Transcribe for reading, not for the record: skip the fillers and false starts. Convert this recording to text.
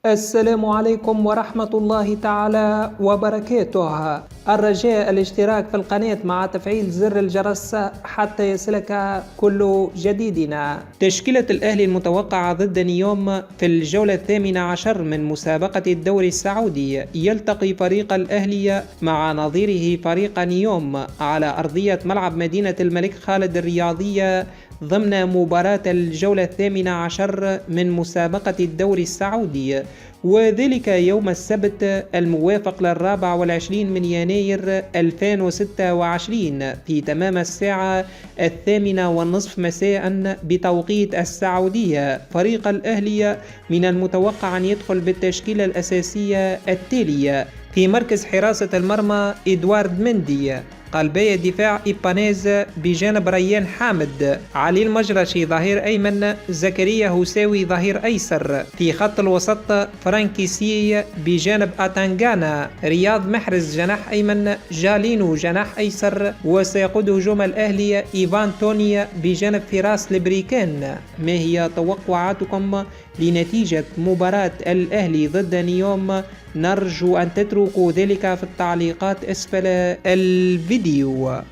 السلام عليكم ورحمة الله تعالى وبركاته. الرجاء الاشتراك في القناة مع تفعيل زر الجرس حتى يصلك كل جديدنا. تشكيلة الأهلي المتوقعة ضد نيوم في الجولة 18 من مسابقة الدوري السعودي. يلتقي فريق الأهلي مع نظيره فريق نيوم على أرضية ملعب مدينة الملك خالد الرياضية ضمن مباراة الجولة 18 من مسابقة الدوري السعودي، وذلك يوم السبت الموافق 24 من يناير 2026 في تمام الساعة 8:30 مساء بتوقيت السعودية. فريق الأهلي من المتوقع أن يدخل بالتشكيلة الأساسية التالية: في مركز حراسة المرمى إدوارد مندي، قلبي دفاع إيبانيز بجانب ريان حامد، علي المجرشي ظهير أيمن، زكريا هوساوي ظهير أيسر. في خط الوسط فرانكي سي بجانب أتانغانا، رياض محرز جناح أيمن، جالينو جناح أيسر. وسيقود هجوم الأهلي إيفان توني بجانب فراس لبريكان. ما هي توقعاتكم لنتيجة مباراة الأهلي ضد نيوم؟ نرجو أن تتركوا ذلك في التعليقات أسفل الفيديو.